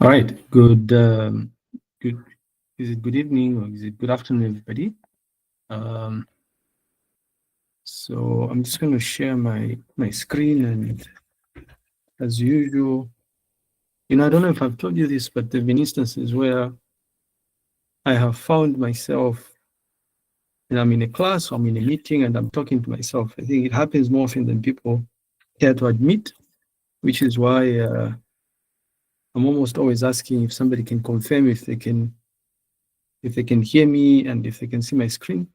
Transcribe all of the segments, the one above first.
All right. Good. Is it good evening or is it good afternoon, everybody? So I'm just going to share my screen, and as usual, I don't know if I've told you this, but there've been instances where I have found myself, and I'm in a class or I'm in a meeting and I'm talking to myself. I think it happens more often than people care to admit, which is why I'm almost always asking if somebody can confirm if they can hear me and if they can see my screen.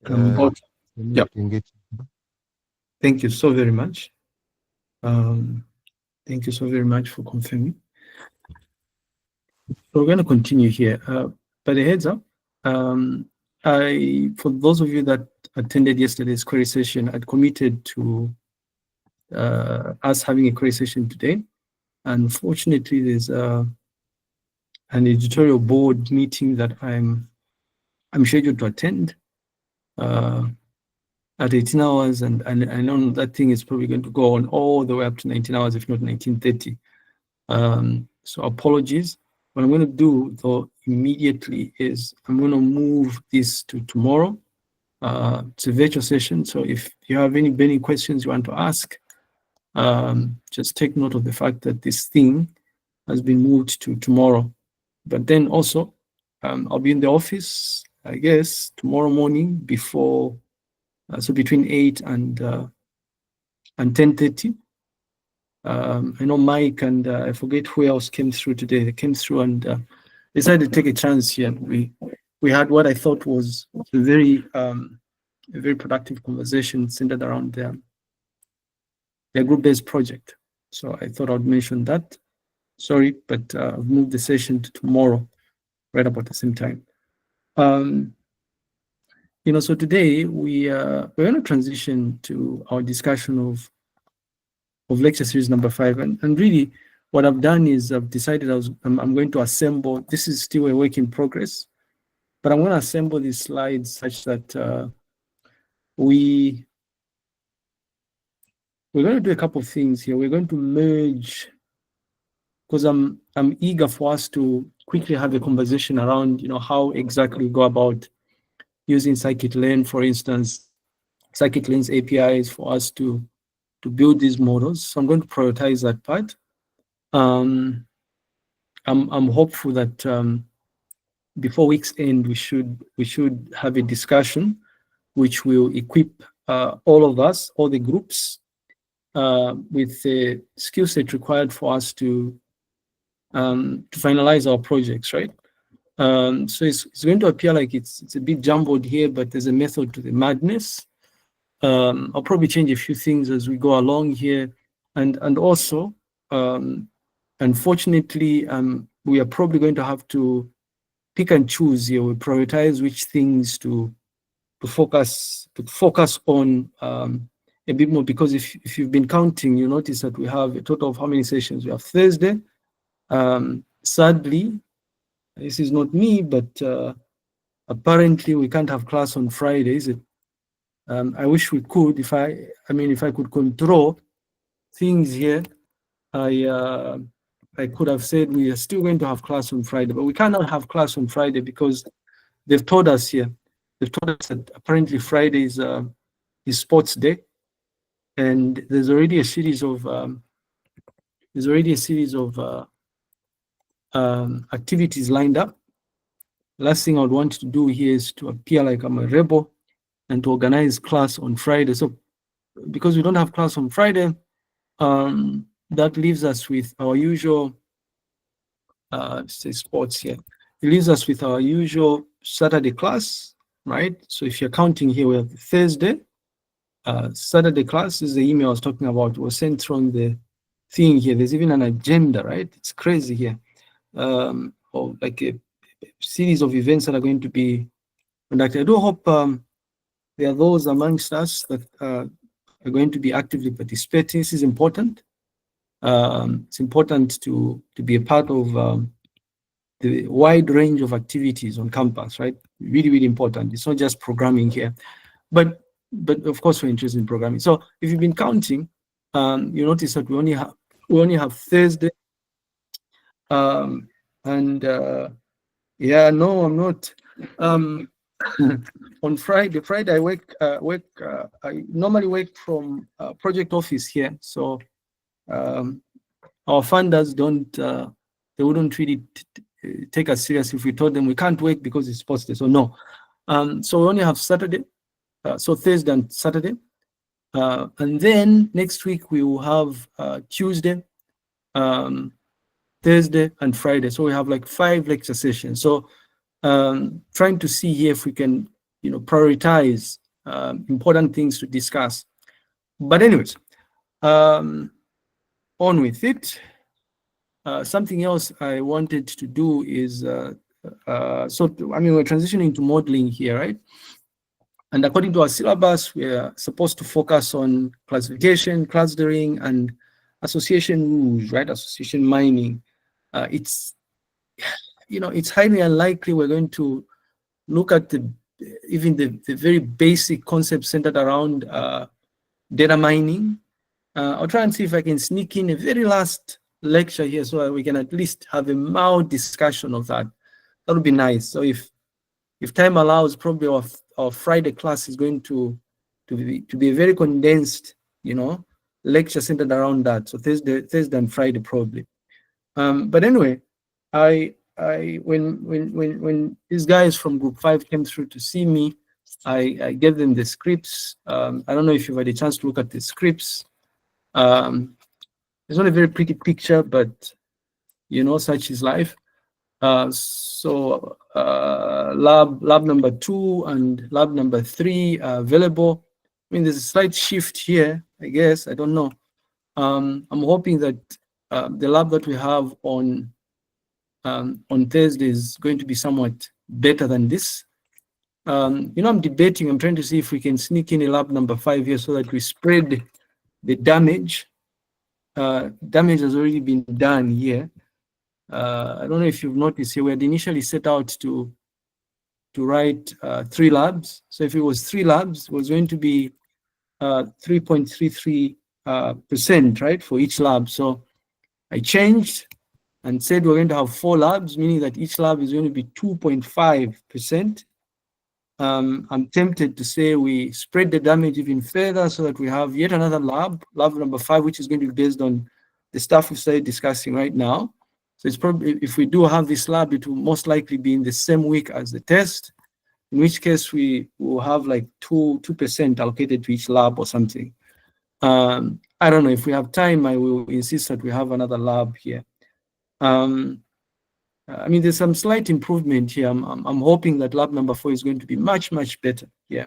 Yeah. Thank you so very much. Thank you so very much for confirming. So we're going to continue here. But a heads up, for those of you that attended yesterday's query session, I'd committed to us having a query session today. Unfortunately, there's an editorial board meeting that I'm scheduled to attend at 18 hours, and I know that thing is probably going to go on all the way up to 19 hours, if not 19:30. So apologies. What I'm going to do, though, immediately is I'm going to move this to tomorrow. It's a virtual session, so if you have any burning questions you want to ask, just take note of the fact that this thing has been moved to tomorrow. But then also, I'll be in the office, I guess, tomorrow morning before, so between 8 and 10:30. I know Mike and I forget who else came through today. They came through and decided to take a chance here. We had what I thought was a very productive conversation centered around their group-based project. So I thought I'd mention that. Sorry, but I've moved the session to tomorrow, right about the same time. So today we're going to transition to our discussion of lecture series number 5, and really what I've done is I've decided I'm going to assemble. This is still a work in progress, but I'm going to assemble these slides such that we're going to do a couple of things here. We're going to merge, because I'm eager for us to quickly have a conversation around how exactly we go about using scikit-learn, for instance, scikit-learn's APIs for us to build these models. So I'm going to prioritize that part. I'm hopeful that before week's end we should have a discussion which will equip all of us, all the groups, with the skill set required for us to finalize our projects, right? So it's going to appear like it's a bit jumbled here, but there's a method to the madness. I'll probably change a few things as we go along here, and also, unfortunately, we are probably going to have to pick and choose here. We prioritize which things to focus on a bit more, because if you've been counting, you notice that we have a total of how many sessions? We have Thursday. Sadly, this is not me, but apparently we can't have class on Friday, is it? I wish we could. If I could control things here, I could have said we are still going to have class on Friday, but we cannot have class on Friday because they've told us here. They've told us that apparently Friday is sports day, and there's already a series of activities lined up. Last thing I would want to do here is to appear like I'm a rebel and to organize class on Friday. So because we don't have class on Friday, that leaves us with our usual say sports here. It leaves us with our usual Saturday class, right? So if you're counting here, we have Thursday. Saturday class is the email I was talking about. It was sent from the thing here. There's even an agenda, right? It's crazy here. Or like a series of events that are going to be conducted. I do hope there are those amongst us that are going to be actively participating. This is important. It's important to be a part of the wide range of activities on campus, right? Really, really important. It's not just programming here, but of course we're interested in programming. So if you've been counting, you notice that we only have Thursday And yeah, no, I'm not. On Friday I I normally work from project office here. So our funders don't, they wouldn't really take us serious if we told them we can't work because it's posted. So no. So we only have Saturday, so Thursday and Saturday. And then next week we will have Tuesday, Thursday and Friday. So we have like 5 lecture sessions. So trying to see here if we can, prioritize important things to discuss. But anyways, on with it. Something else I wanted to do is, we're transitioning to modeling here, right? And according to our syllabus, we're supposed to focus on classification, clustering, and association rules, right? Association mining. It's highly unlikely we're going to look at even the very basic concepts centered around data mining. I'll try and see if I can sneak in a very last lecture here so that we can at least have a mild discussion of that. That would be nice. So if time allows, probably our Friday class is going to be a very condensed, lecture centered around that. So Thursday and Friday probably. But anyway, when these guys from Group 5 came through to see me, I gave them the scripts. I don't know if you've had a chance to look at the scripts. It's not a very pretty picture, but such is life. So lab number 2 and lab number 3 are available. I mean, there's a slight shift here, I guess. I don't know. I'm hoping that the lab that we have on Thursday is going to be somewhat better than this. I'm debating. I'm trying to see if we can sneak in a lab number 5 here so that we spread the damage. Damage has already been done here. I don't know if you've noticed here, we had initially set out to write 3 labs. So if it was 3 labs, it was going to be 3.33%, right, for each lab. So I changed and said we're going to have 4 labs, meaning that each lab is going to be 2.5%. I'm tempted to say we spread the damage even further so that we have yet another lab number 5, which is going to be based on the stuff we started discussing right now. So it's probably, if we do have this lab, it will most likely be in the same week as the test, in which case we will have like 2% allocated to each lab or something. I don't know. If we have time, I will insist that we have another lab here. There's some slight improvement here. I'm hoping that lab number 4 is going to be much, much better. Yeah.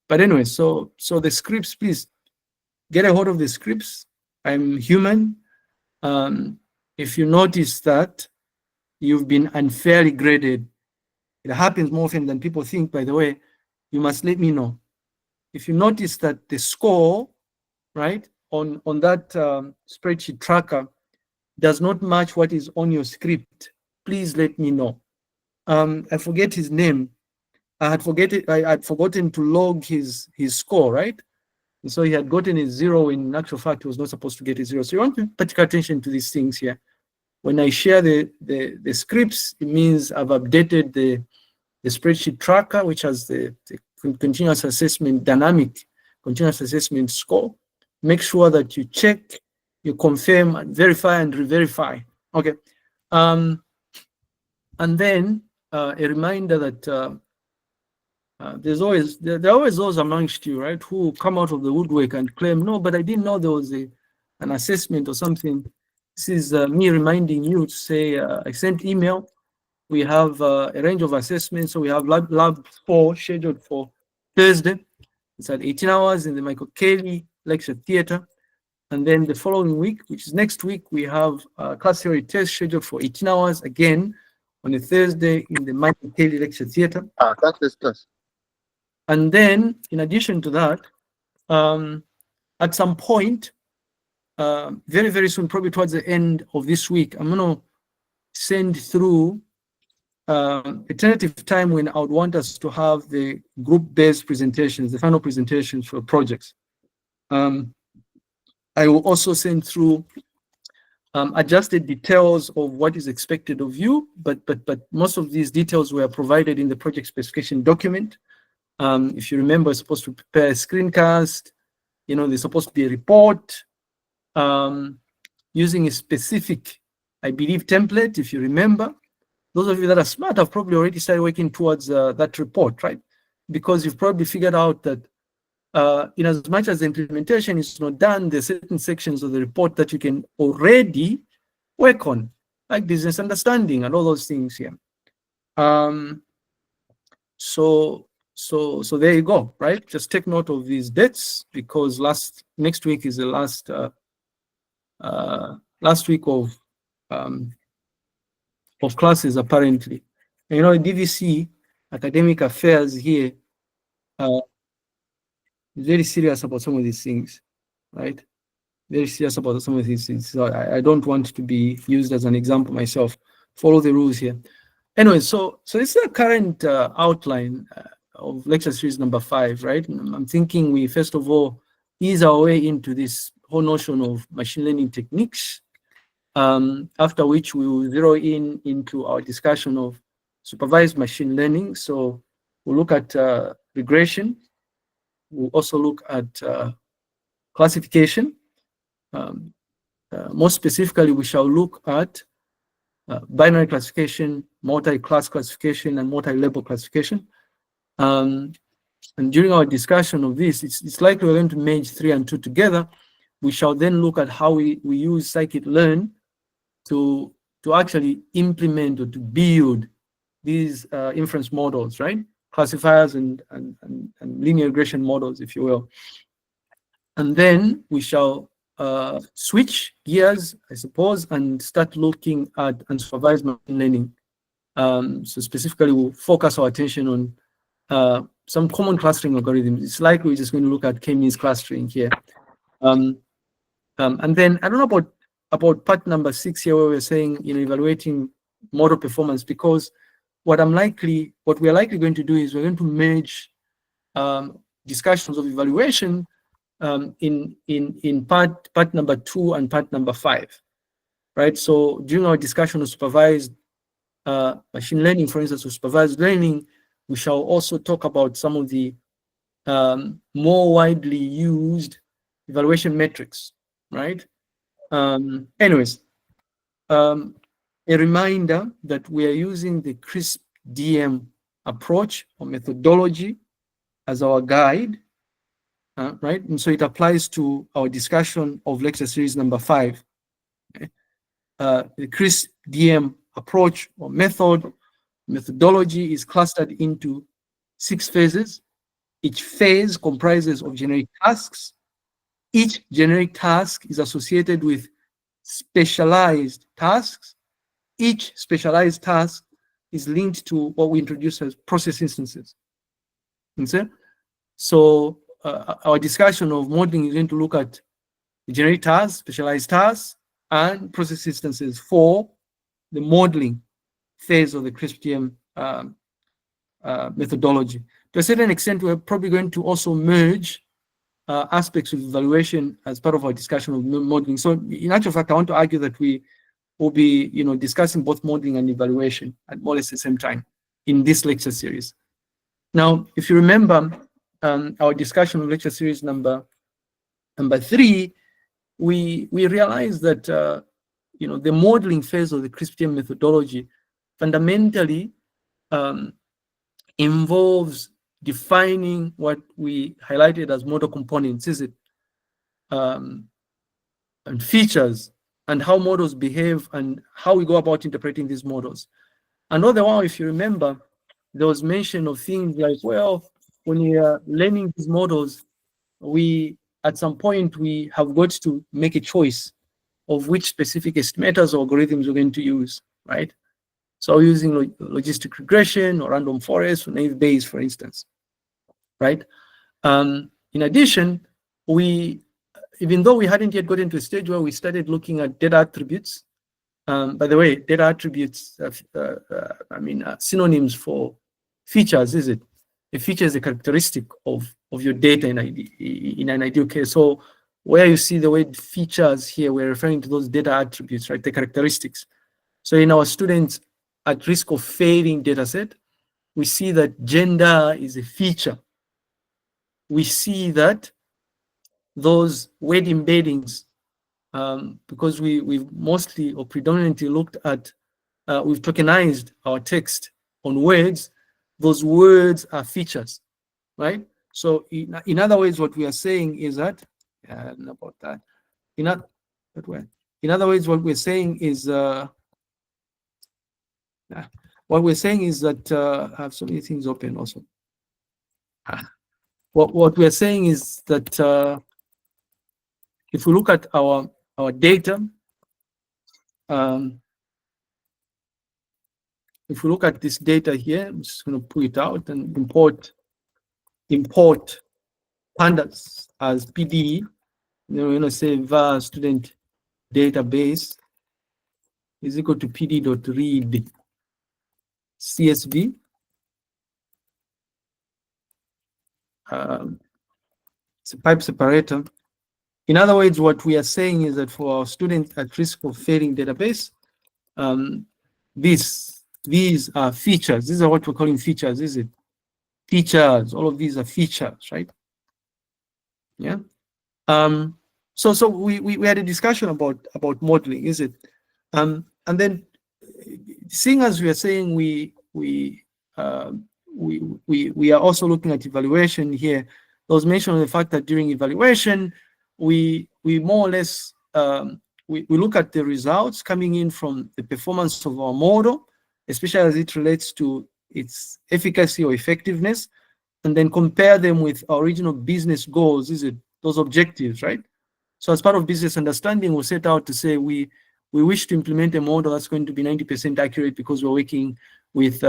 But anyway, so the scripts, please get a hold of the scripts. I'm human. If you notice that you've been unfairly graded, it happens more often than people think, by the way, you must let me know. If you notice that the score, right, on that spreadsheet tracker does not match what is on your script, please let me know. I forget his name. I had forgotten to log his score, right? And so he had gotten a 0. In actual fact, he was not supposed to get a 0. So you want to pay particular attention to these things here. When I share the scripts, it means I've updated the spreadsheet tracker, which has the continuous assessment, dynamic continuous assessment score. Make sure that you check, you confirm, and verify and re-verify. Okay. And then a reminder that there are always those amongst you, right, who come out of the woodwork and claim, no, but I didn't know there was an assessment or something. This is me reminding you to say, I sent email. We have a range of assessments. So we have lab 4 scheduled for Thursday. It's at 18 hours in the Michael Kelly Lecture Theatre. And then the following week, which is next week, we have a class theory test scheduled for 18 hours again on a Thursday in the Michael Kelly Lecture Theatre. That's this class. And then, in addition to that, at some point, very, very soon, probably towards the end of this week, I'm going to send through a tentative time when I would want us to have the group-based presentations, the final presentations for projects. I will also send through adjusted details of what is expected of you, but most of these details were provided in the project specification document. If you remember, it's supposed to prepare a screencast. There's supposed to be a report using a specific, I believe, template. If you remember, those of you that are smart have probably already started working towards that report, right? Because you've probably figured out that in as much as the implementation is not done, there's certain sections of the report that you can already work on, like business understanding and all those things here. So there you go, right? Just take note of these dates, because next week is the last week of classes, apparently. DVC academic affairs here is very serious about some of these things, right? Very serious about some of these things. So I don't want to be used as an example myself. Follow the rules here. Anyway, so this is the current outline of lecture series number 5, right? I'm thinking we first of all ease our way into this whole notion of machine learning techniques, after which we will zero into our discussion of supervised machine learning. So we'll look at regression. We'll also look at classification. More specifically, we shall look at binary classification, multi-class classification, and multi-level classification. And during our discussion of this, it's likely we're going to merge 3 and 2 together. We shall then look at how we use scikit-learn to actually implement or to build these inference models, right? Classifiers and linear regression models, if you will. And then we shall switch gears, I suppose, and start looking at unsupervised machine learning. So specifically, we'll focus our attention on some common clustering algorithms. It's likely we're just going to look at k-means clustering here. And then I don't know about part number 6 here, where we're saying, evaluating model performance, because what we are likely going to do is we're going to merge discussions of evaluation in part number 2 and part number 5, right? So during our discussion of supervised machine learning, for instance, or supervised learning, we shall also talk about some of the more widely used evaluation metrics, right? Anyways, a reminder that we are using the CRISP DM approach or methodology as our guide, right? And so it applies to our discussion of lecture series number 5. Okay? The CRISP DM approach or methodology is clustered into 6 phases. Each phase comprises of generic tasks. Each generic task is associated with specialized tasks. Each specialized task is linked to what we introduce as process instances. So our discussion of modeling is going to look at the generic tasks, specialized tasks, and process instances for the modeling phase of the CRISP-DM methodology. To a certain extent, we're probably going to also merge aspects of evaluation as part of our discussion of modeling. So in actual fact, I want to argue that we will be discussing both modeling and evaluation at more or less the same time in this lecture series. Now, if you remember our discussion of lecture series number 3, we realized that the modeling phase of the CRISP-DM methodology fundamentally involves defining what we highlighted as model components, and features, and how models behave, and how we go about interpreting these models. And all the while, if you remember, there was mention of things like, well, when we are learning these models, at some point we have got to make a choice of which specific estimators or algorithms we're going to use, right? So using logistic regression or random forest or naive Bayes, for instance, right? In addition, even though we hadn't yet gotten to a stage where we started looking at data attributes, by the way, data attributes, synonyms for features, is it? A feature is a characteristic of your data in an ideal case. So where you see the word features here, we're referring to those data attributes, right? The characteristics. So in our students at risk of failing data set, we see that gender is a feature. We see that those word embeddings, because we've mostly or predominantly looked at, we've tokenized our text on words, those words are features, right? So in other words, what we are saying is that, about that, in other words, what we're saying is, I have so many things open also. What we're saying is that if we look at our data, if we look at this data here, I'm just going to pull it out and import pandas as PD. We're going to say var student database is equal to pd.read CSV. It's a pipe separator. In other words, what we are saying is that for our students at risk of failing database, these are features. These are what we're calling features, is it? Features. All of these are features, right? Yeah. So we had a discussion about modeling, is it? And then, seeing as we are saying we are also looking at evaluation here, there was mention of the fact that during evaluation, we more or less we look at the results coming in from the performance of our model, especially as it relates to its efficacy or effectiveness, and then compare them with our original business goals, is it, those objectives, right? So as part of business understanding, we set out to say we wish to implement a model that's going to be 90% accurate because we're working with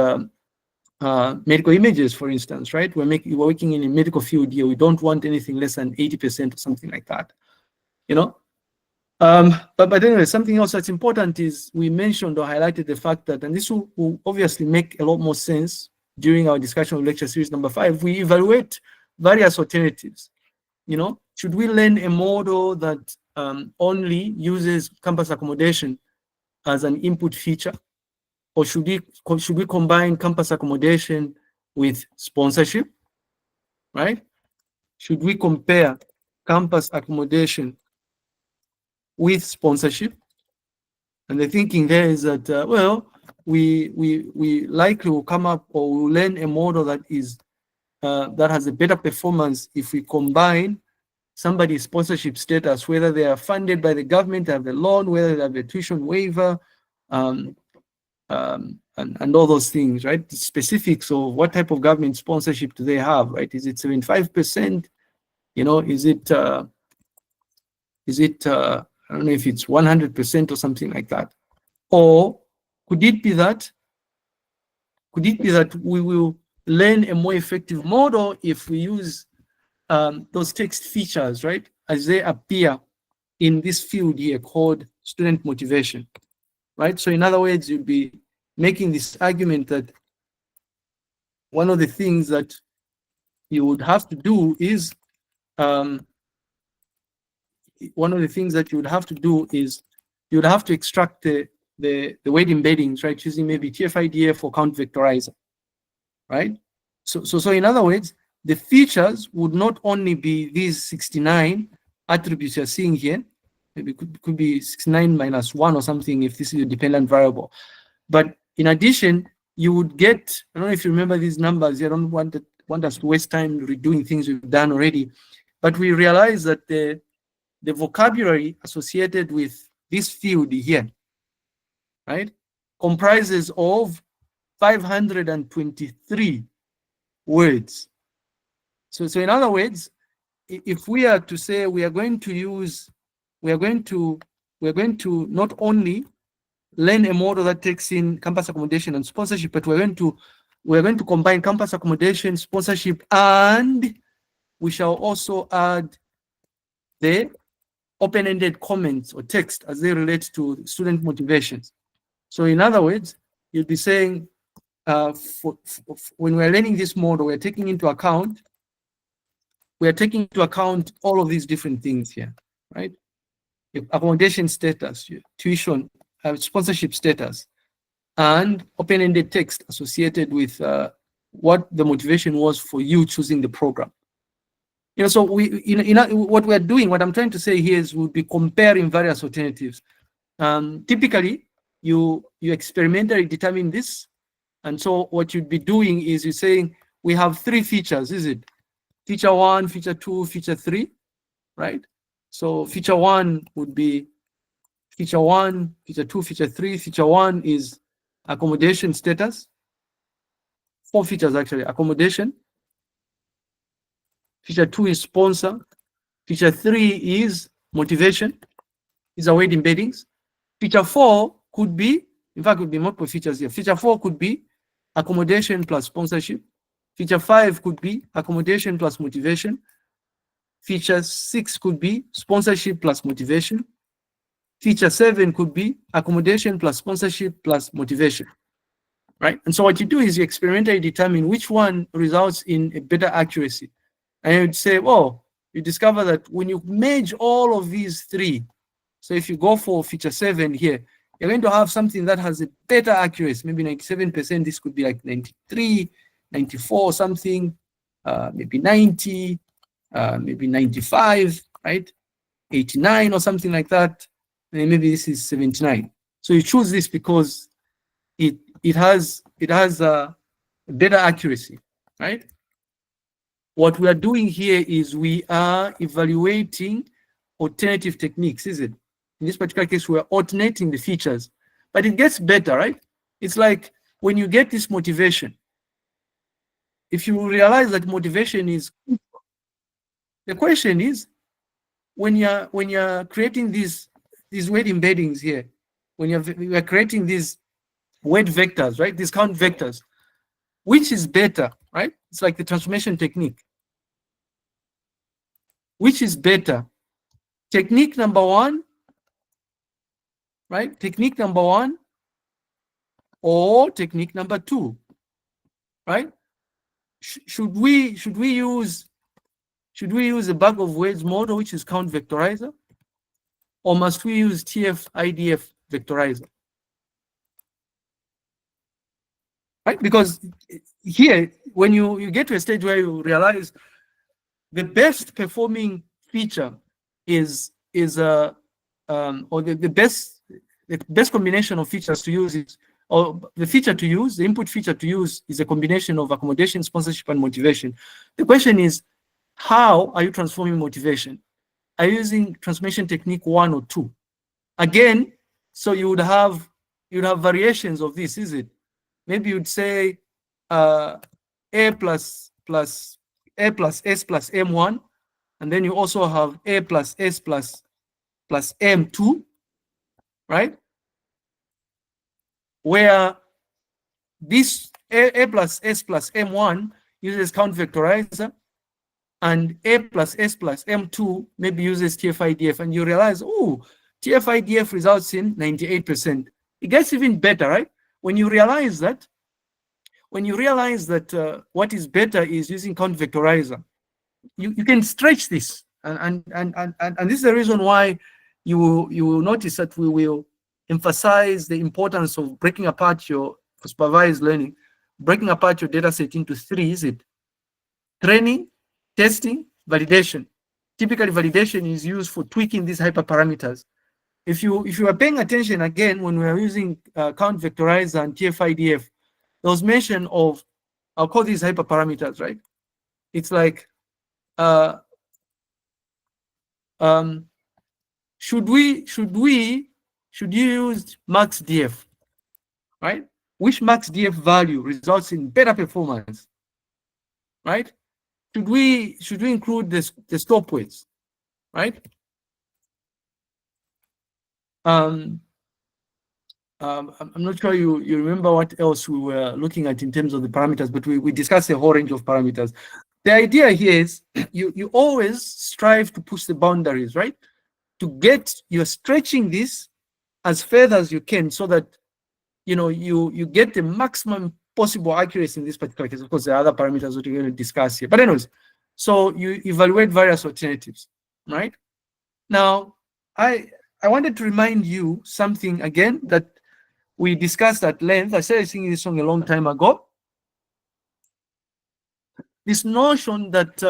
medical images, for instance, right? We're working in a medical field here. We don't want anything less than 80% or something like that, you know? But anyway, something else that's important is we mentioned or highlighted the fact that, and this will obviously make a lot more sense during our discussion of lecture series number 5, we evaluate various alternatives. You know, should we learn a model that only uses campus accommodation as an input feature, or should we combine campus accommodation with sponsorship, right? Should we compare campus accommodation with sponsorship? And the thinking there is that well, we likely will come up or we'll learn a model that is that has a better performance if we combine somebody's sponsorship status, whether they are funded by the government, have a loan, whether they have a tuition waiver, and all those things, right? The specifics of what type of government sponsorship do they have, right? Is it 75%? You know, is it I don't know if it's 100% or something like that, or could it be that we will learn a more effective model if we use those text features, right, as they appear in this field here called student motivation, right? So in other words, you'd be making this argument that one of the things that you would have to do is you would have to extract the weight embeddings, right, using maybe TF-IDF or count vectorizer, right? So in other words, the features would not only be these 69 attributes you're seeing here, maybe could be 69 minus 1 or something if this is a dependent variable. But in addition, you would get, I don't know if you remember these numbers, I don't want us to waste time redoing things we've done already, but we realize that the vocabulary associated with this field here, right, comprises of 523 words. So in other words, if we are to say we are going to not only learn a model that takes in campus accommodation and sponsorship, but we're going to combine campus accommodation, sponsorship, and we shall also add the open-ended comments or text as they relate to student motivations. So in other words, you'll be saying when we're learning this model, we're taking into account all of these different things here. right? Your accommodation status, your tuition, sponsorship status, and open-ended text associated with what the motivation was for you choosing the program. So what we're doing, what I'm trying to say here is we'll be comparing various alternatives. Typically, you experimentally determine this, and so what you'd be doing is you're saying we have 3 features, is it? Feature 1, feature 2, feature 3, right? So feature 1 would be feature 1, feature 2, feature 3. Feature 1 is accommodation status. 4 features actually: accommodation. Feature 2 is sponsor. Feature 3 is motivation. These are weight embeddings. Feature 4 could be, in fact, could be multiple features here. Feature 4 could be accommodation plus sponsorship. Feature 5 could be accommodation plus motivation. Feature 6 could be sponsorship plus motivation. Feature 7 could be accommodation plus sponsorship plus motivation, right? And so what you do is you experimentally determine which one results in a better accuracy. And you'd say, oh, you discover that when you merge all of these 3, so if you go for feature 7 here, you're going to have something that has a better accuracy, maybe 97%. This could be like 93, 94 something, maybe 90, maybe 95, right? 89 or something like that. And maybe this is 79. So you choose this because it has a better accuracy, right? What we are doing here is we are evaluating alternative techniques, is it? In this particular case, we're alternating the features, but it gets better, right? It's like when you get this motivation, if you realize that motivation is, the question is, when you're creating these weight embeddings here, when you're creating these weight vectors, right? These count vectors, which is better, right? It's like the transformation technique. Which is better? Technique number 1, right? Technique number 1 or technique number 2, right? Should we use a bag of words model, which is count vectorizer, or must we use TF-IDF vectorizer? Right? Because here, when you get to a stage where you realize the best performing feature is or the best combination of features to use is, or the feature to use, the input feature to use is a combination of accommodation, sponsorship, and motivation. The question is, how are you transforming motivation? Are you using transformation technique 1 or 2? Again, so you would have variations of this, is it? Maybe you'd say A plus S plus M1, and then you also have A plus S plus M2, right? Where this A plus S plus M1 uses count vectorizer, and A plus S plus M2 maybe uses TF-IDF, and you realize, oh, TF-IDF results in 98%. It gets even better, right? When you realize that what is better is using count vectorizer, you can stretch this, and this is the reason why you will notice that we will emphasize the importance of breaking apart your supervised learning, breaking apart your data set into 3, is it? Training, testing, validation. Typically, validation is used for tweaking these hyperparameters. If you are paying attention again, when we are using count vectorizer and TF-IDF, there was mention of, I'll call these hyperparameters, right? It's like, should you use max DF, right? Which max DF value results in better performance, right? Should we include the stop weights, right? I'm not sure you remember what else we were looking at in terms of the parameters, but we discussed a whole range of parameters. The idea here is you always strive to push the boundaries, right? You're stretching this as further as you can, so that you get the maximum possible accuracy in this particular case. Of course, there are other parameters that we're going to discuss here. But anyways, so you evaluate various alternatives, right? Now, I wanted to remind you something again that we discussed at length. I started singing this song a long time ago. This notion that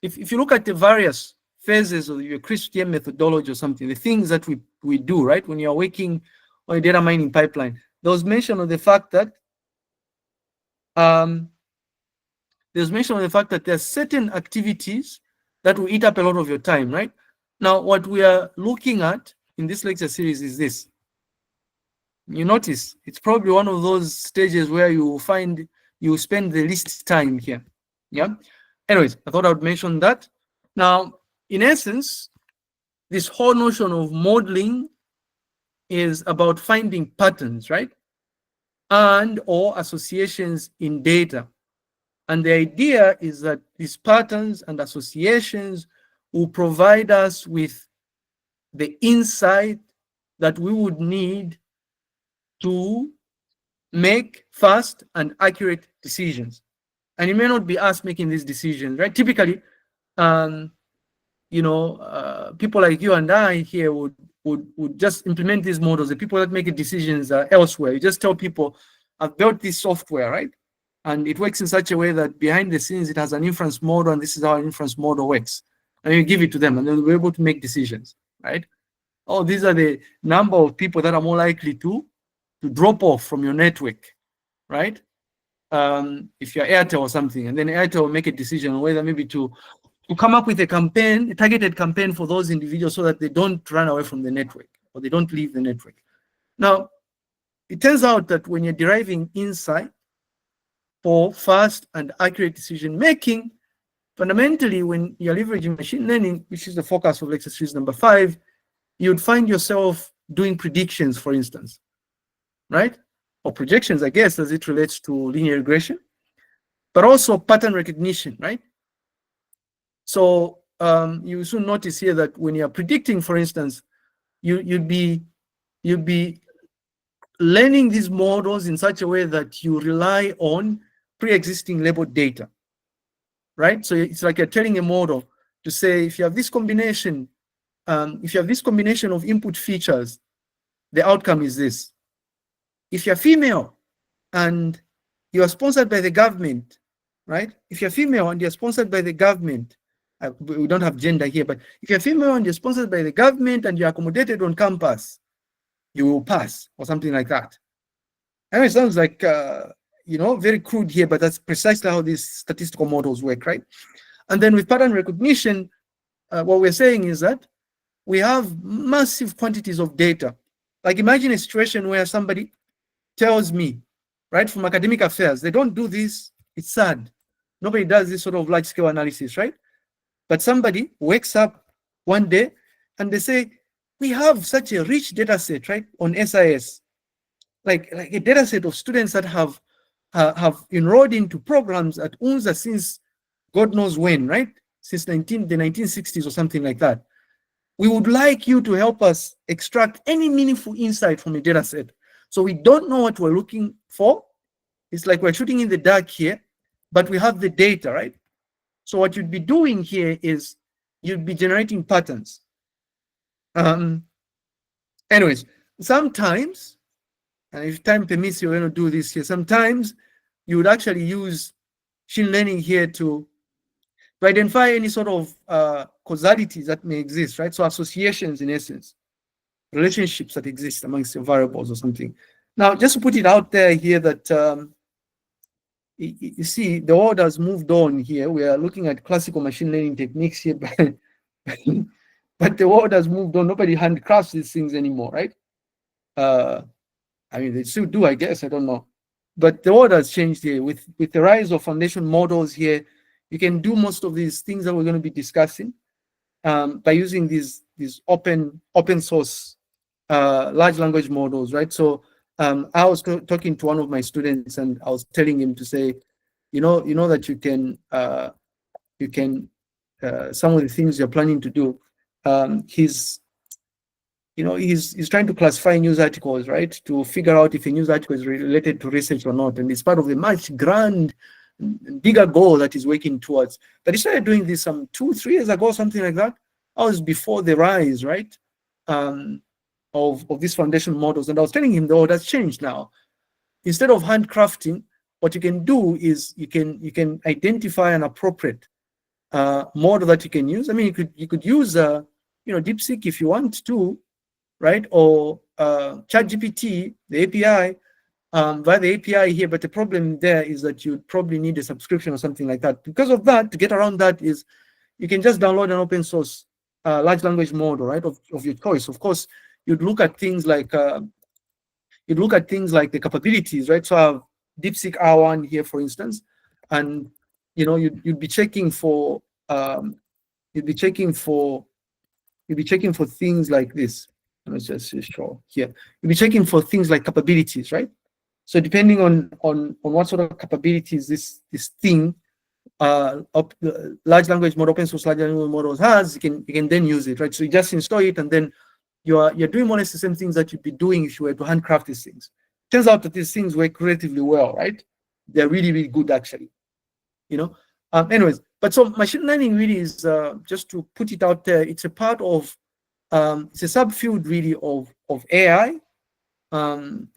if you look at the various phases of your Christian methodology or something, the things that we do, right, when you're working on a data mining pipeline, there was mention of the fact that there's certain activities that will eat up a lot of your time, right? Now, what we are looking at in this lecture series is this. You notice it's probably one of those stages where you find you spend the least time here. Yeah. Anyways, I thought I would mention that. Now, in essence, this whole notion of modeling is about finding patterns, right? And or associations in data. And the idea is that these patterns and associations will provide us with the insight that we would need to make fast and accurate decisions. And it may not be us making these decisions, right? Typically, people like you and I here would just implement these models. The people that make decisions are elsewhere. You just tell people, I've built this software, right? And it works in such a way that behind the scenes, it has an inference model, and this is how an inference model works. And you give it to them, and they'll be able to make decisions, right? Oh, these are the number of people that are more likely to drop off from your network, right? If you're Airtel or something, and then Airtel will make a decision on whether maybe to come up with a campaign, a targeted campaign for those individuals so that they don't run away from the network or they don't leave the network. Now, it turns out that when you're deriving insight for fast and accurate decision making, fundamentally, when you're leveraging machine learning, which is the focus of lecture series number 5, you'd find yourself doing predictions, for instance, right? Or projections, I guess, as it relates to linear regression, but also pattern recognition, right? So you soon notice here that when you're predicting, for instance, you'd be learning these models in such a way that you rely on pre-existing labeled data, right? So it's like you're telling a model to say, if you have this combination, of input features, the outcome is this. If you're female and you are sponsored by the government, right? If you're female and you're sponsored by the government, we don't have gender here, but if you're female and you're sponsored by the government and you're accommodated on campus, you will pass, or something like that. I know it sounds like, very crude here, but that's precisely how these statistical models work, right? And then with pattern recognition, what we're saying is that we have massive quantities of data. Like imagine a situation where somebody tells me, right, from academic affairs, they don't do this, it's sad. Nobody does this sort of large scale analysis, right? But somebody wakes up one day and they say, we have such a rich data set, right, on SIS, like a data set of students that have enrolled into programs at UNZA since God knows when, right? Since the 1960s or something like that. We would like you to help us extract any meaningful insight from a data set. So we don't know what we're looking for. It's like we're shooting in the dark here, but we have the data, right? So what you'd be doing here is you'd be generating patterns. Anyways, sometimes, and if time permits, you're going to do this here. Sometimes you would actually use machine learning here to identify any sort of causalities that may exist, right? So associations, in essence, relationships that exist amongst the variables or something. Now, just to put it out there here that you see, the world has moved on here. We are looking at classical machine learning techniques here, but the world has moved on. Nobody handcrafts these things anymore, right? I mean, they still do, I guess. I don't know. But the world has changed here. With the rise of foundation models here, you can do most of these things that we're going to be discussing by using these open source large language models, right? So I was talking to one of my students, and I was telling him to say, you know that you can some of the things you're planning to do. He's trying to classify news articles, right, to figure out if a news article is related to research or not, and it's part of the much bigger goal that he's working towards. But he started doing this some 2-3 years ago, something like that. was before the rise, right, of these foundation models. And I was telling him, though, that's changed now. Instead of handcrafting, what you can do is you can identify an appropriate model that you can use. I mean, you could use DeepSeek if you want to, right, or ChatGPT, the API, via the API here. But the problem there is that you probably need a subscription or something like that. Because of that, to get around that is you can just download an open source large language model, right, of your choice. Of course, you'd look at things like the capabilities, right? So I have DeepSeek R1 here, for instance, and you'd be checking for things like this. Let's just show here. You'll be checking for things like capabilities, right? So depending on what sort of capabilities this thing large language model, open source large language models has, you can then use it, right? So you just install it, and then you're doing more or less the same things that you'd be doing if you were to handcraft these things. Turns out that these things work relatively well, right? They're really, really good, actually. Anyways, but so machine learning really is, just to put it out there, it's a part of, it's a subfield really of AI.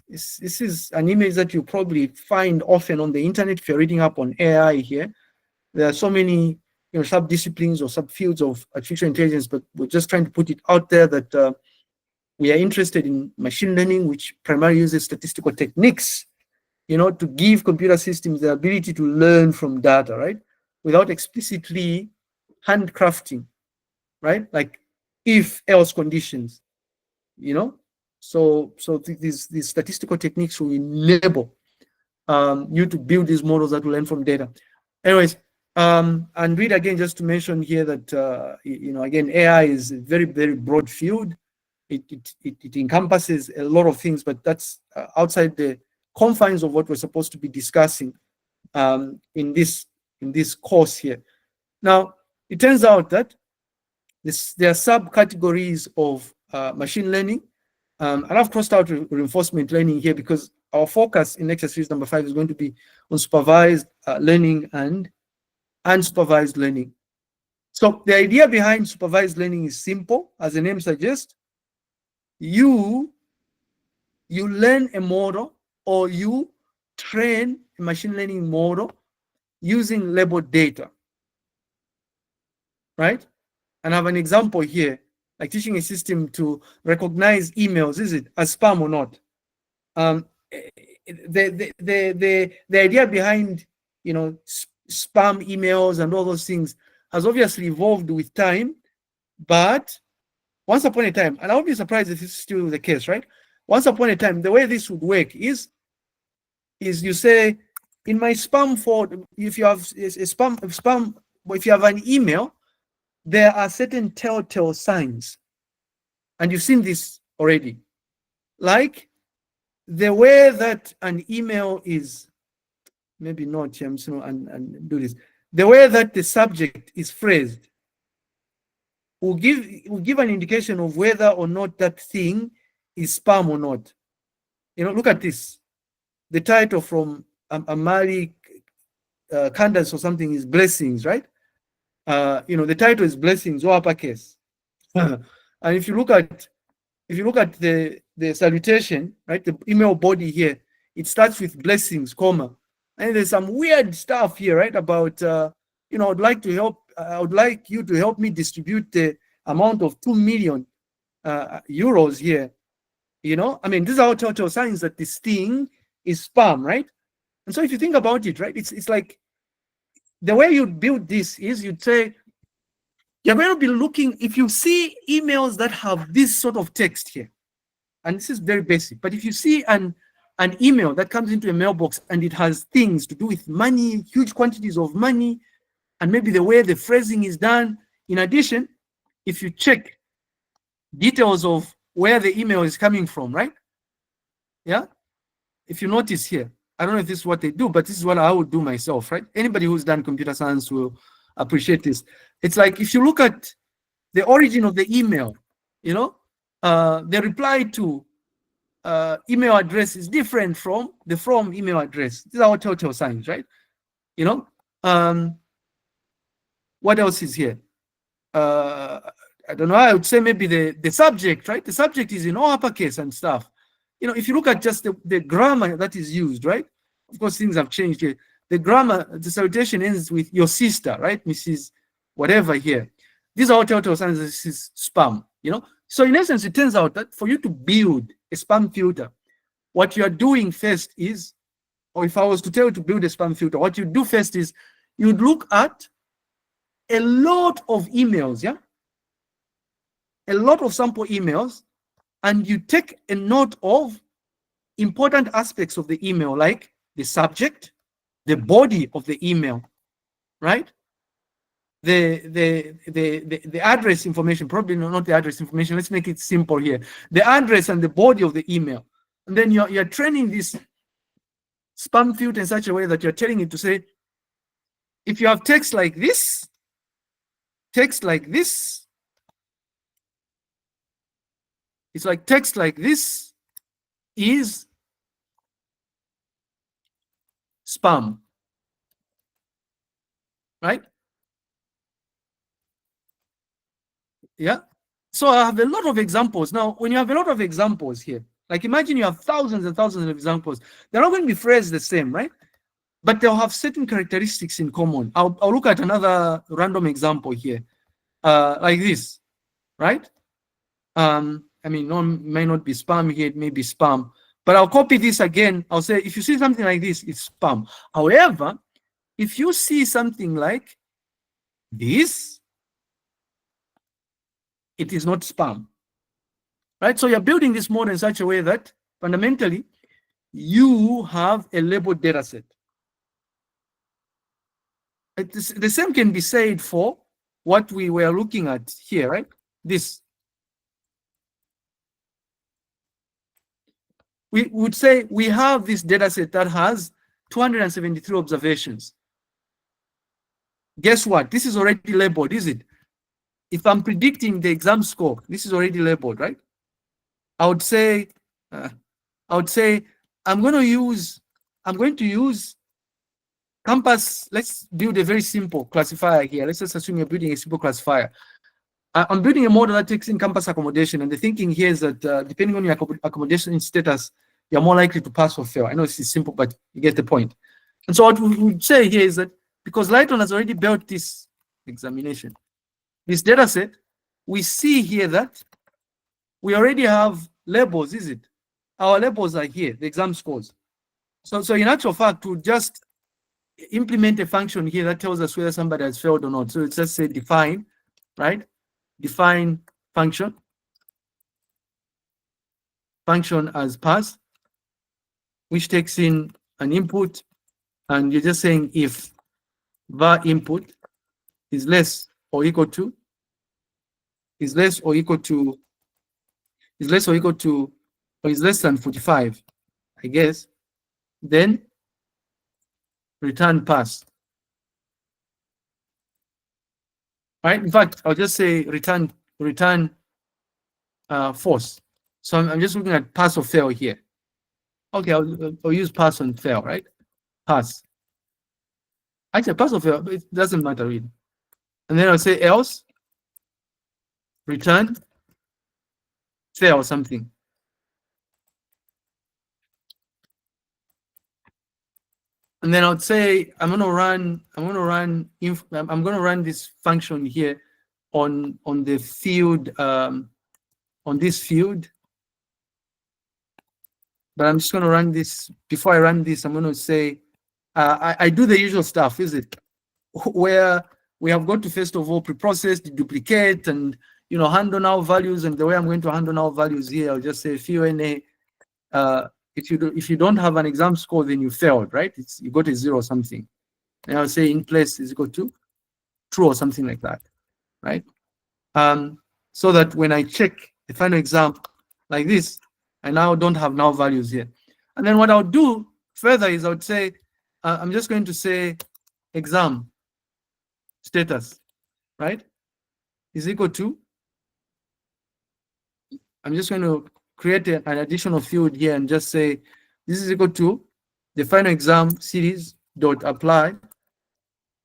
This is an image that you probably find often on the internet if you're reading up on AI here. There are so many subdisciplines or subfields of artificial intelligence, but we're just trying to put it out there that we are interested in machine learning, which primarily uses statistical techniques, to give computer systems the ability to learn from data, right, without explicitly handcrafting, right, like if-else conditions, So these statistical techniques will enable you to build these models that will learn from data. Anyways, and read again, just to mention here that again, AI is a very, very broad field. It encompasses a lot of things, but that's outside the confines of what we're supposed to be discussing in this course here. Now, it turns out that there are subcategories of machine learning, and I've crossed out reinforcement learning here because our focus in lecture series number 5 is going to be on supervised learning and unsupervised learning. So the idea behind supervised learning is simple, as the name suggests. You learn a model, or you train a machine learning model using labeled data, right? And I have an example here, like teaching a system to recognize emails, is it as spam or not? The idea behind spam emails and all those things has obviously evolved with time, but once upon a time, and I would be surprised if it's still the case, right? Once upon a time, the way this would work is you say, in my spam folder, if you have a spam, if you have an email, there are certain telltale signs, and you've seen this already, like the way that an email is, maybe not, and do this, the way that the subject is phrased will give an indication of whether or not that thing is spam or not. Look at this. The title from Amari Candace or something is blessings, right? The title is blessings, or uppercase. And if you look at the salutation, right, the email body here, it starts with blessings, comma, and there's some weird stuff here, right, about I would like you to help me distribute the amount of 2 million euros here. I mean, these are all telltale signs that this thing is spam, right? And so if you think about it, right, it's like the way you build this is you'd say, you're going to be looking, if you see emails that have this sort of text here, and this is very basic, but if you see an email that comes into a mailbox and it has things to do with money, huge quantities of money, and maybe the way the phrasing is done, in addition, if you check details of where the email is coming from, right? Yeah? If you notice here, I don't know if this is what they do, but this is what I would do myself, right? Anybody who's done computer science will appreciate this. It's like, if you look at the origin of the email, the reply to email address is different from the from email address. These are all telltale signs, right? What else is here? I I don't know, I would say maybe the subject, right? The subject is in all uppercase and stuff. You know, if you look at just the grammar that is used, right? Of course, things have changed here. The grammar, the salutation ends with your sister, right? Mrs. Whatever here. These are all telltale signs that this is spam, you know? So in essence, it turns out that for you to build a spam filter, what you are doing first is, or if I was to tell you to build a spam filter, what you do first is you'd look at a lot of emails, yeah? A lot of sample emails, and you take a note of important aspects of the email, like the subject, the body of the email, right? The address information, probably not the address information. Let's make it simple here. The address and the body of the email. And then you're training this spam filter in such a way that you're telling it to say, if you have text like this, it's like text like this is spam, right? Yeah. So I have a lot of examples. Now, when you have a lot of examples here, like imagine you have thousands and thousands of examples, they're not going to be phrased the same, right? But they'll have certain characteristics in common. I'll look at another random example here, like this, right? I mean, no, may not be spam here, it may be spam, but I'll copy this again. I'll say, if you see something like this, it's spam. However, if you see something like this, it is not spam, right? So you're building this model in such a way that fundamentally you have a labeled data set. The same can be said for what we were looking at here, right? This. We would say we have this data set that has 273 observations. Guess what? This is already labeled, is it? If I'm predicting the exam score, this is already labeled, right? I would say I'm going to use campus. Let's build a very simple classifier here. Let's just assume you're building a simple classifier. I'm building a model that takes in campus accommodation, and the thinking here is that depending on your accommodation status, you're more likely to pass or fail. I know this is simple, but you get the point. And so what we would say here is that because Lighton has already built this examination, this data set, we see here that we already have labels, is it? Our labels are here, the exam scores. So in actual fact, we'll just implement a function here that tells us whether somebody has failed or not. So it's just say define, right? Define function as pass, which takes in an input, and you're just saying if var input is less or equal to, is less than 45, I guess, then return pass. Right? In fact, I'll just say return false. So I'm just looking at pass or fail here. Okay, I'll use pass and fail, right? Pass. Actually, pass or fail, it doesn't matter really. And then I'll say else, return fail or something. And then I'll say I'm gonna run this function here on the field, on this field. But I'm just gonna run this. Before I run this, I'm gonna say I do the usual stuff, is it? Where we have got to first of all preprocess, duplicate, and handle null values. And the way I'm going to handle null values here, I'll just say FUNA. If you don't have an exam score, then you failed, right? You got a 0 or something. And I'll say in place is equal to true or something like that, right? So that when I check the final exam like this, I now don't have null values here. And then what I'll do further is I would say, I'm just going to say exam status, right? Is equal to, I'm just going to create an additional field here and just say this is equal to the final exam series dot apply,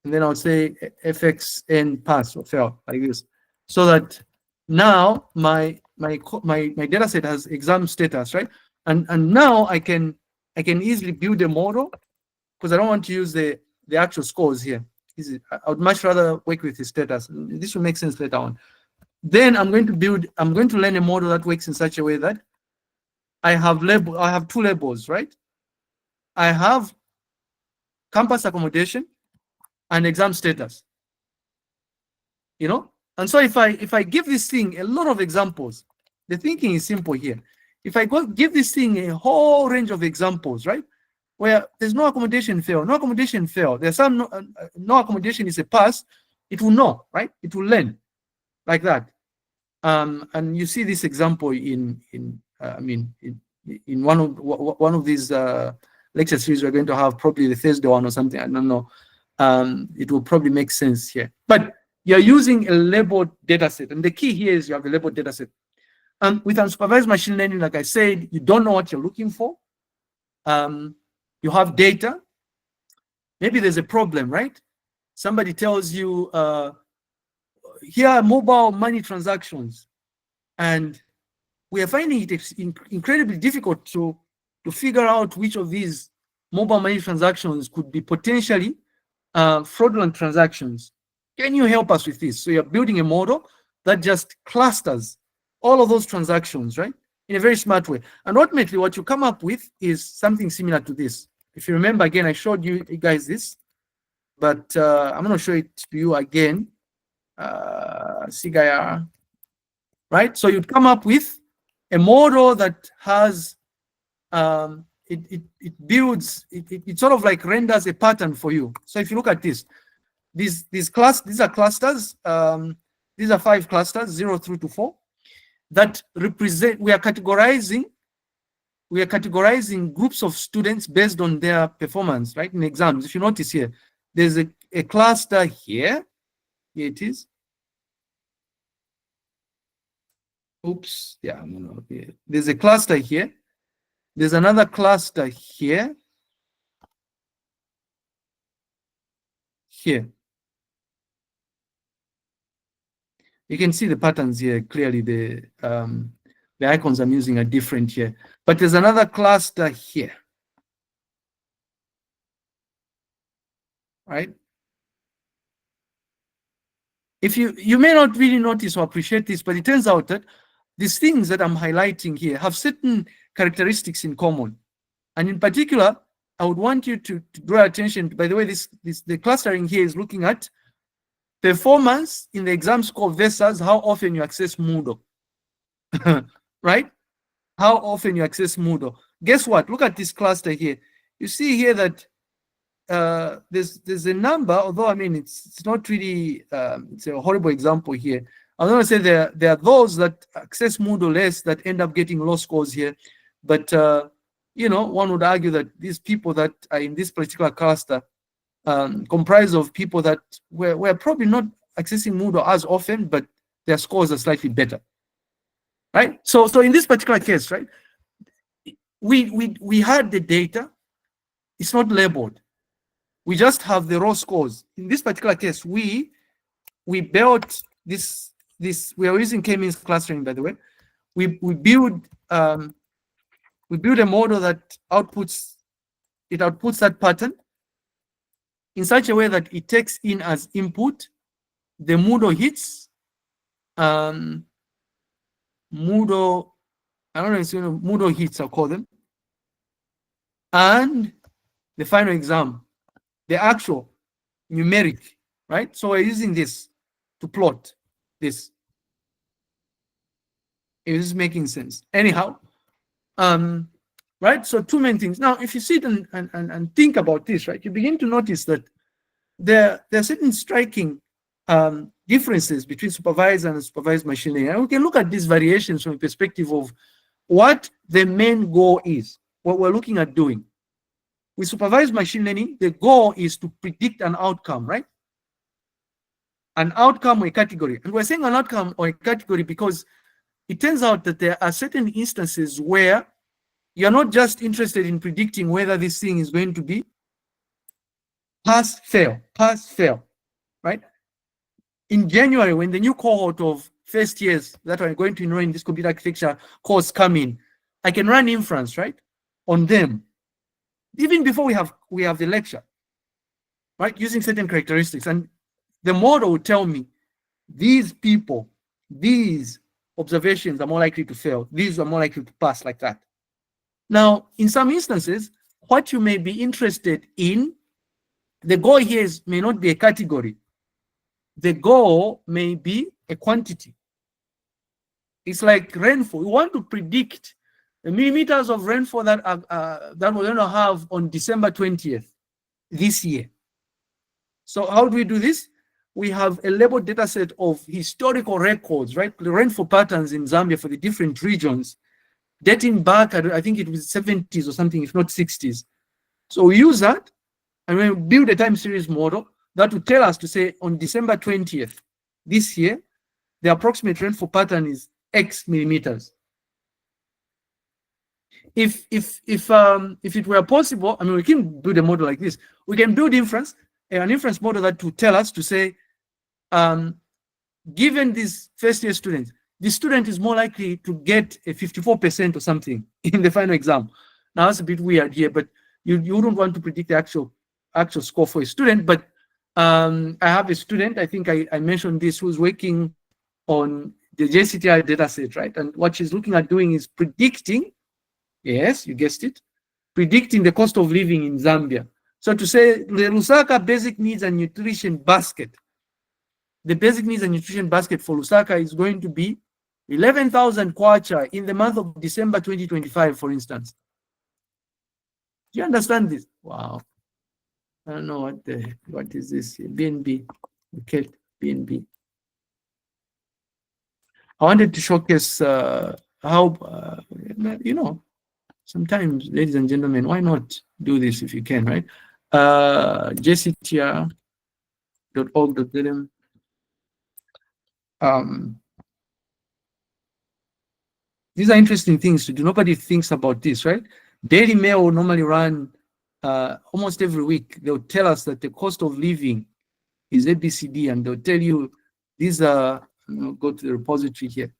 and then I'll say fxn pass or fail like this, so that now my data set has exam status, right? And now I can easily build a model, because I don't want to use the actual scores here. I would much rather work with the status. This will make sense later on. Then I'm going to learn a model that works in such a way that I have two labels, right? I have campus accommodation and exam status. You know, and so if I give this thing a lot of examples, the thinking is simple here. If I give this thing a whole range of examples, right, where there's no accommodation fail, there's some no accommodation is a pass, it will know, right? It will learn like that. And you see this example in one of these lecture series we're going to have, probably the Thursday one or something. I don't know. It will probably make sense here. But you're using a labeled data set, and the key here is you have a labeled data set. With unsupervised machine learning, like I said, you don't know what you're looking for. You have data. Maybe there's a problem, right? Somebody tells you, here are mobile money transactions, and we are finding it incredibly difficult to figure out which of these mobile money transactions could be potentially fraudulent transactions. Can you help us with this? So you're building a model that just clusters all of those transactions, right, in a very smart way. And ultimately, what you come up with is something similar to this. If you remember, again, I showed you guys this, but I'm going to show it to you again. CGIR, right? So you'd come up with a model that has it builds, it sort of like renders a pattern for you. So if you look at this, these are clusters. These are 5 clusters, 0 through to 4, that represent, we are categorizing groups of students based on their performance, right, in exams. If you notice here, there's a cluster here. Here it is. Oops, yeah, no, yeah. There's a cluster here. There's another cluster here. Here. You can see the patterns here clearly. The icons I'm using are different here. But there's another cluster here. Right? If you may not really notice or appreciate this, but it turns out that these things that I'm highlighting here have certain characteristics in common. And in particular, I would want you to draw attention. By the way, the clustering here is looking at performance in the exam score versus how often you access Moodle. Right? How often you access Moodle. Guess what? Look at this cluster here. You see here that there's a number, although I mean it's not really it's a horrible example here. I'm going to say there are those that access Moodle less that end up getting low scores here, but you know, one would argue that these people that are in this particular cluster comprise of people that were probably not accessing Moodle as often, but their scores are slightly better, right? So in this particular case, right, we had the data. It's not labeled. We just have the raw scores. In this particular case, we built this. We are using k-means clustering, by the way. We build a model that outputs that pattern in such a way that it takes in as input the Moodle hits, Moodle, I don't know if you know, Moodle hits, I'll call them, and the final exam, the actual numeric, right? So we're using this to plot this. It is making sense. Anyhow, right? So 2 main things. Now, if you sit and think about this, right, you begin to notice that there are certain striking differences between supervised and unsupervised machine learning. And we can look at these variations from a perspective of what the main goal is, what we're looking at doing. With supervised machine learning, the goal is to predict an outcome, right? An outcome or a category. And we're saying an outcome or a category because it turns out that there are certain instances where you're not just interested in predicting whether this thing is going to be pass, fail, right? In January, when the new cohort of first years that are going to enroll in this computer architecture course come in, I can run inference, right, on them, even before we have the lecture, right, using certain characteristics. And the model will tell me these people, these observations are more likely to fail, these are more likely to pass, like that. Now, in some instances, what you may be interested in, the goal here may not be a category. The goal may be a quantity. It's like rainfall. We want to predict the millimeters of rainfall that we're going to have on December 20th this year. So how do we do this? We have a labeled data set of historical records, right? The rainfall patterns in Zambia for the different regions, dating back, I think it was 70s or something, if not 60s. So we use that, and we build a time series model that will tell us to say on December 20th this year, the approximate rainfall pattern is X millimeters. If it were possible, I mean, we can build a model like this. We can build an inference model that will tell us to say, given these first year students, the student is more likely to get a 54% or something in the final exam. Now that's a bit weird here, but you wouldn't want to predict the actual score for a student. But I have a student, I think I mentioned this, who's working on the JCTI dataset, right? And what she's looking at doing is predicting, yes, you guessed it, predicting the cost of living in Zambia. So to say the Lusaka basic needs and nutrition basket, the basic needs and nutrition basket for Lusaka is going to be 11,000 kwacha in the month of December 2025, for instance. Do you understand this? Wow. I don't know what is this here? BNB. Okay, BNB. I wanted to showcase how, sometimes, ladies and gentlemen, why not do this if you can, right? jctr.org.zm. These are interesting things to do. Nobody thinks about this, right? Daily Mail will normally run almost every week. They'll tell us that the cost of living is ABCD, and they'll tell you these are, go to the repository here.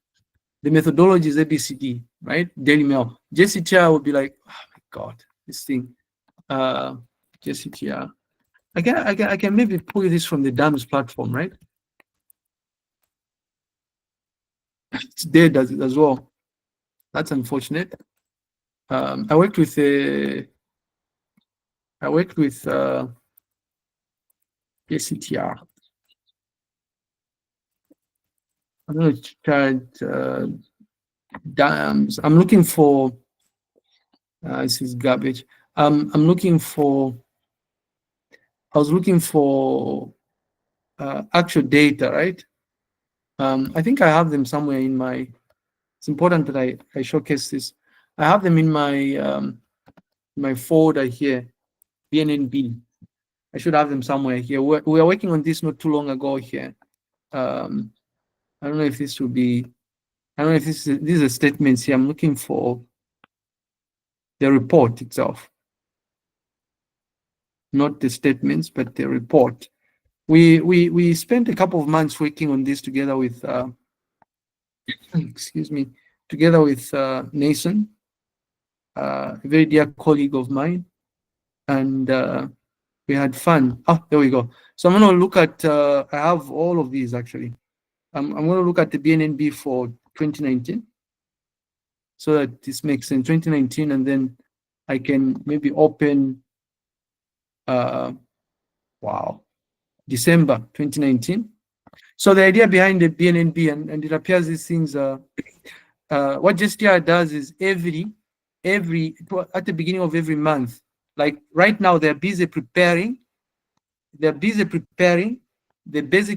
The methodology is ABCD, right? Daily Mail. JCTR will be like, oh my God, this thing. JCTR. I can maybe pull this from the DAMS platform, right? It's dead as well. That's unfortunate. I worked with JCTR. I'm going to try DAMS. I'm looking for. This is garbage. I was looking for actual data, right? I think I have them somewhere in my. It's important that I showcase this. I have them in my folder here, BNNB. I should have them somewhere here. We were working on this not too long ago here. I don't know if this will be. I don't know if these are statements here. I'm looking for the report itself, not the statements, but the report. We spent a couple of months working on this together with excuse me, together with Nathan, a very dear colleague of mine, and we had fun. Oh, there we go. So I'm going to look at. I have all of these actually. I'm going to look at the BNNB for 2019, so that this makes sense. 2019, and then I can maybe open. Wow, December 2019. So the idea behind the BNNB, and it appears these things what JSTR does is every at the beginning of every month, like right now they're busy preparing the basic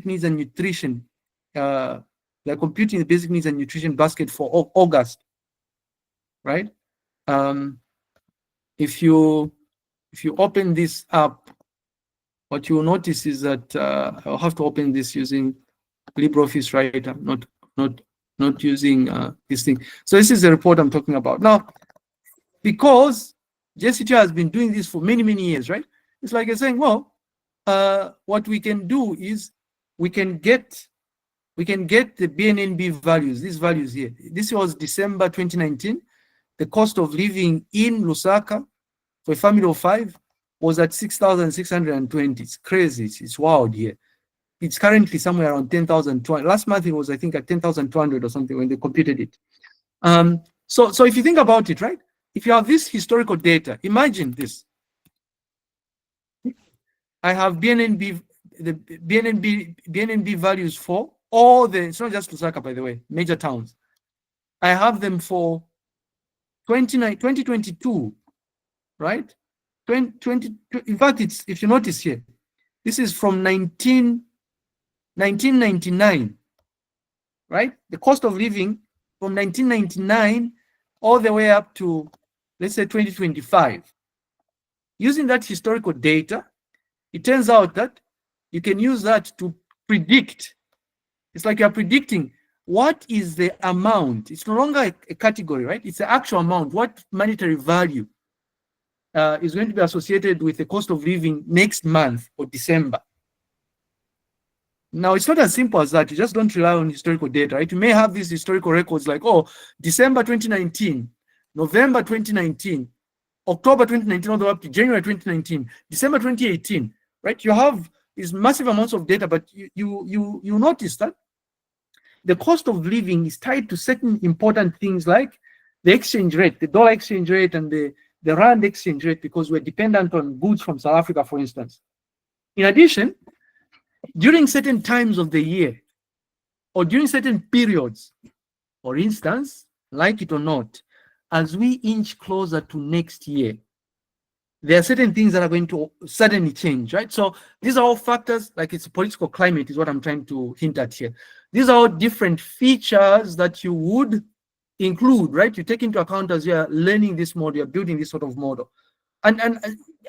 needs and nutrition. They're computing the basic needs and nutrition basket for August, right? If you open this up, what you will notice is that I'll have to open this using LibreOffice Writer, not using this thing. So this is the report I'm talking about. Now, because JCTR has been doing this for many, many years, right? It's like you're saying, well, what we can do is we can we can get the BNNB values, these values here. This was December 2019. The cost of living in Lusaka for a family of 5 was at 6,620. It's crazy. It's wild here. It's currently somewhere around 10,200. Last month it was, I think, at 10,200 or something when they computed it. So if you think about it, right? If you have this historical data, imagine this. I have BNNB, the BNNB values for all the, it's not just Lusaka, by the way, major towns. I have them for 2022, right? 20, in fact, it's, if you notice here, this is from 1999, right? The cost of living from 1999 all the way up to, let's say, 2025. Using that historical data, it turns out that you can use that to predict. It's like you're predicting what is the amount. It's no longer a category, right? It's the actual amount. What monetary value is going to be associated with the cost of living next month or December. Now, it's not as simple as that. You just don't rely on historical data, right? You may have these historical records like, oh, December 2019, November 2019, October 2019, all the way up to January 2019, December 2018, right? You have these massive amounts of data, but you notice that the cost of living is tied to certain important things like the exchange rate, the dollar exchange rate and the rand exchange rate, because we're dependent on goods from South Africa, for instance. In addition, during certain times of the year or during certain periods, for instance, like it or not, as we inch closer to next year, there are certain things that are going to suddenly change, right? So these are all factors, like it's a political climate is what I'm trying to hint at here. These are all different features that you would include, right? You take into account as you're learning this model, you're building this sort of model. And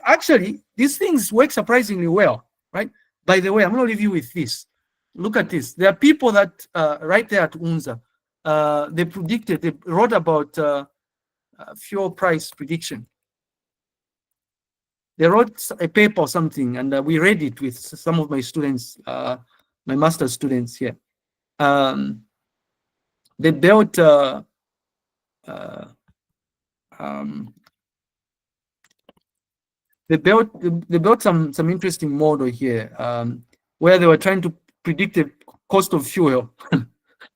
actually, these things work surprisingly well, right? By the way, I'm going to leave you with this. Look at this. There are people that right there at UNZA, they wrote about fuel price prediction. They wrote a paper or something, and we read it with some of my students, my master's students here. They built they built some interesting model here, where they were trying to predict the cost of fuel.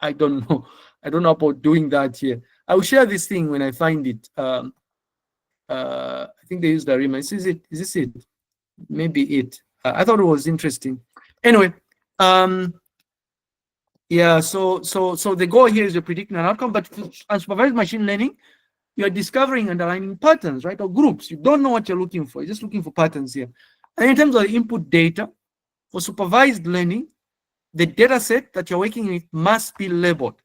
I don't know about doing that here. I will share this thing when I find it. I think they used Arima. Is this it? Maybe it. I thought it was interesting. Anyway, yeah. So the goal here is you're predicting an outcome, but unsupervised machine learning, you're discovering underlying patterns, right? Or groups. You don't know what you're looking for. You're just looking for patterns here. And in terms of the input data, for supervised learning, the data set that you're working with must be labeled.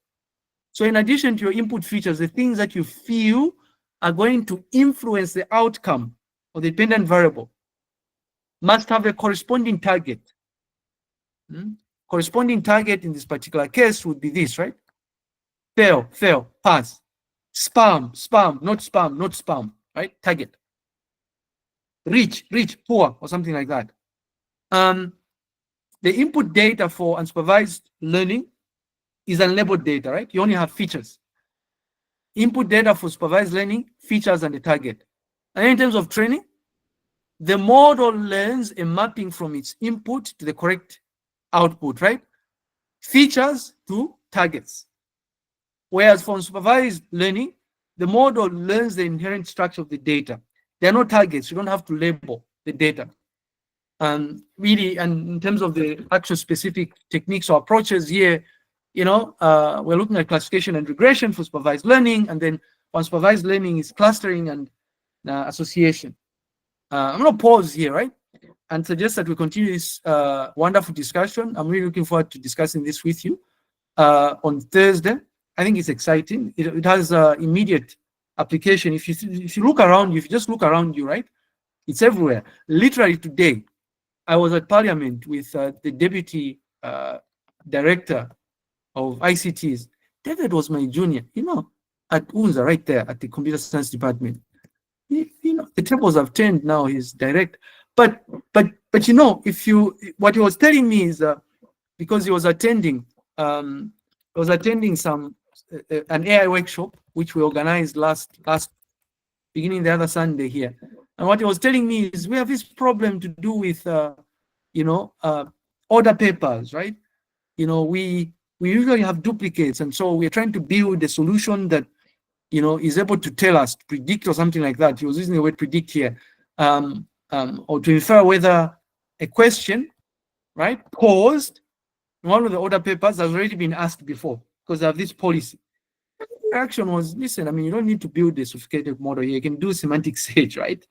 So in addition to your input features, the things that you feel are going to influence the outcome of the dependent variable must have a corresponding target. Corresponding target in this particular case would be this, right? Fail, pass. Spam, not spam, right? Target. Rich, poor, or something like that. The input data for unsupervised learning is unlabeled data, right? You only have features. Input data for supervised learning, features, and the target. And in terms of training, the model learns a mapping from its input to the correct output, right? Features to targets. Whereas for unsupervised learning, the model learns the inherent structure of the data. There are no targets. You don't have to label the data. Really, and in terms of the actual specific techniques or approaches here, we're looking at classification and regression for supervised learning, and then unsupervised learning is clustering and association. I'm going to pause here, right, and suggest that we continue this wonderful discussion. I'm really looking forward to discussing this with you on Thursday. I think it's exciting. It has immediate application. If you look around you, if you just look around you, right, it's everywhere. Literally today, I was at Parliament with the Deputy Director of ICTs. David was my junior, at UNZA, right there at the Computer Science Department. The tables have turned now. He's direct, but what he was telling me is because he was attending I was attending an AI workshop which we organized last beginning the other Sunday here, and what he was telling me is we have this problem to do with order papers, right? We usually have duplicates, and so we're trying to build a solution that is able to tell us, to predict or something like that. He was using the word predict here, or to infer whether a question, right, posed in one of the order papers has already been asked before, because they have this policy. The reaction was, listen, I mean, you don't need to build a sophisticated model here. You can do semantic search, right?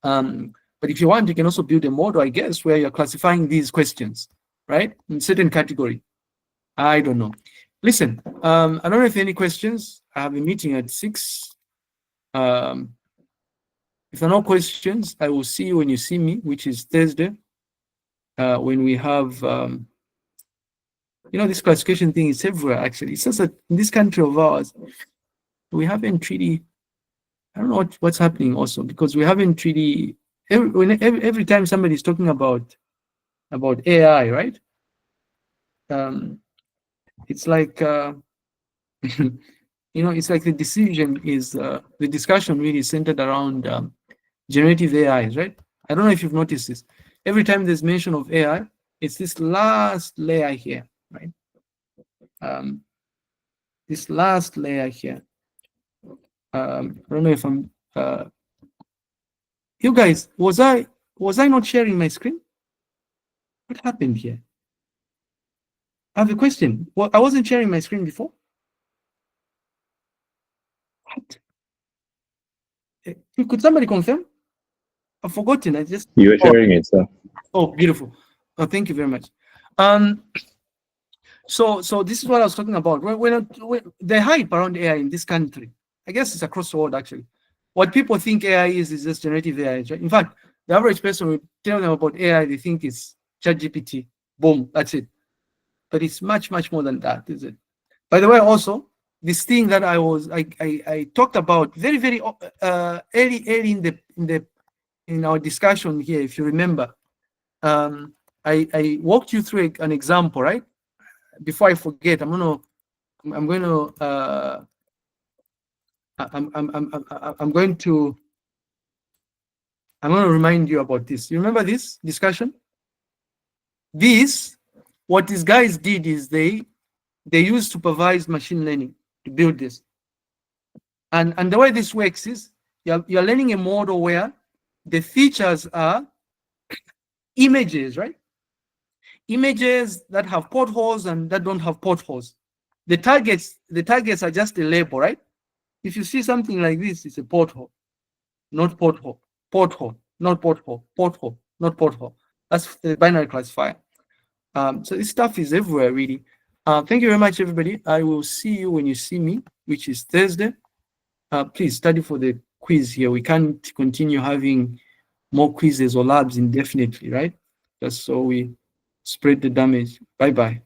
But if you want, you can also build a model, I guess, where you're classifying these questions, right, in certain category. I don't know. Listen, I don't know if any questions. I have a meeting at 6. If there are no questions, I will see you when you see me, which is Thursday, when we have, this classification thing is everywhere, actually. It's just that in this country of ours, we haven't really, I don't know what's happening also, because we haven't really, every time somebody is talking about AI, right? It's like, it's like the discussion really centered around generative AIs, right? I don't know if you've noticed this. Every time there's mention of AI, it's this last layer here, right? This last layer here. I don't know if I'm. You guys, was I not sharing my screen? What happened here? I have a question. Well, I wasn't sharing my screen before. What? Could somebody confirm? I've forgotten. You were sharing it, sir. Oh, beautiful. Oh, thank you very much. So this is what I was talking about. When the hype around AI in this country, I guess it's across the world actually. What people think AI is just generative AI. Right? In fact, the average person will tell them about AI, they think it's ChatGPT. Boom, that's it. But it's much, much more than that, is it? By the way, also, this thing that I talked about very, very early in our discussion here, if you remember, I walked you through an example, right? Before I forget, I'm going to remind you about this. You remember this discussion? What these guys did is they used supervised machine learning to build this. And the way this works is you're learning a model where the features are images, right? Images that have potholes and that don't have potholes. The targets are just a label, right? If you see something like this, it's a pothole, not pothole, pothole, not pothole, pothole, not pothole. That's the binary classifier. So this stuff is everywhere, really. Thank you very much, everybody. I will see you when you see me, which is Thursday. Please study for the quiz here. We can't continue having more quizzes or labs indefinitely, right? Just so we spread the damage. Bye-bye.